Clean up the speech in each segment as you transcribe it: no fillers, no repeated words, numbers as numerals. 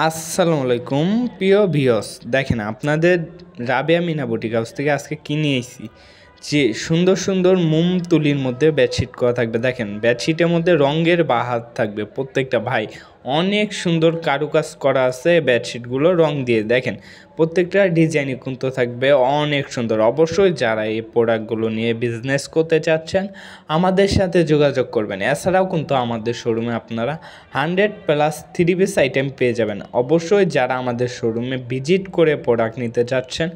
আসসালামু আলাইকুম প্রিয় ভিউয়ার্স, দেখেন আপনাদের রাবেয়া মিনা বুটিক হাউস থেকে আজকে কিনে এসেছি যে সুন্দর সুন্দর মোম তুলির মধ্যে বেডশিট করা থাকবে। দেখেন বেডশিটের মধ্যে রঙের বাহার থাকবে প্রত্যেকটা ভাই, অনেক সুন্দর কারুকাজ করা আছে বেডশিটগুলো রং দিয়ে। দেখেন প্রত্যেকটা ডিজাইনই কিন্তু থাকবে অনেক সুন্দর। অবশ্যই যারা এই প্রোডাক্টগুলো নিয়ে বিজনেস করতে চাচ্ছেন আমাদের সাথে যোগাযোগ করবেন। এছাড়াও কিন্তু আমাদের শোরুমে আপনারা 100+ 3 পিস আইটেম পেয়ে যাবেন। অবশ্যই যারা আমাদের শোরুমে ভিজিট করে প্রোডাক্ট নিতে চাচ্ছেন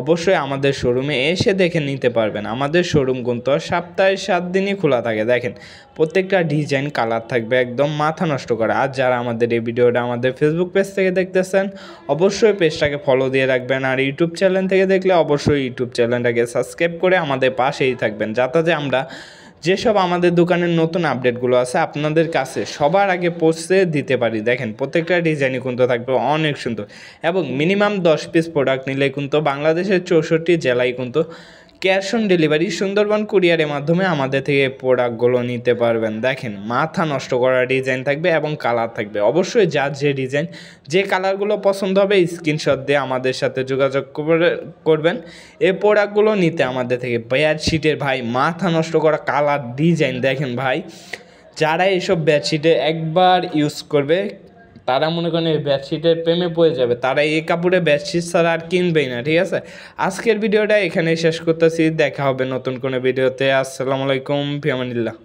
অবশ্যই আমাদের শোরুমে এসে দেখে নিতে পারবেন। আমাদের শোরুম কিন্তু সপ্তাহে 7 দিনই খোলা থাকে। দেখেন প্রত্যেকটা ডিজাইন কালার থাকবে একদম মাথা নষ্ট করা। আর যারা আমাদের এই ভিডিওটা আমাদের ফেসবুক পেজ থেকে দেখতেছেন অবশ্যই পেজটাকে ফলো দিয়ে রাখবেন, আর ইউটিউব চ্যানেল থেকে দেখলে অবশ্যই ইউটিউব চ্যানেলটাকে সাবস্ক্রাইব করে আমাদের পাশেই থাকবেন, যাতে আমরা যেসব আমাদের দোকানের নতুন আপডেটগুলো আছে আপনাদের কাছে সবার আগে পৌঁছে দিতে পারি। দেখেন প্রত্যেকটা ডিজাইনই কিন্তু থাকবে অনেক সুন্দর এবং মিনিমাম 10 পিস প্রোডাক্ট নিলে কিন্তু বাংলাদেশের 64 জেলায় কিন্তু ক্যাশ অন ডেলিভারি সুন্দরবন কুরিয়ারের মাধ্যমে আমাদের থেকে প্রোডাক্টগুলো নিতে পারবেন। দেখেন মাথা নষ্ট করা ডিজাইন থাকবে এবং কালার থাকবে। অবশ্যই যার যে ডিজাইন যে কালারগুলো পছন্দ হবে স্ক্রিনশট দিয়ে আমাদের সাথে যোগাযোগ করবেন এই প্রোডাক্টগুলো নিতে আমাদের থেকে। বেডশিটের ভাই মাথা নষ্ট করা কালার ডিজাইন দেখেন ভাই, যারা এইসব বেডশিটে একবার ইউজ করবে তারা মনে করেন এই বেডশিটের প্রেমে পড়ে যাবে, তারা এই কাপড়ে বেডশিট ছাড়া আর কিনবেই না। ঠিক আছে, আজকের ভিডিওটা এখানেই শেষ করতেছি, দেখা হবে নতুন কোনো ভিডিওতে। আসসালামু আলাইকুম, ফি আমানিল্লাহ।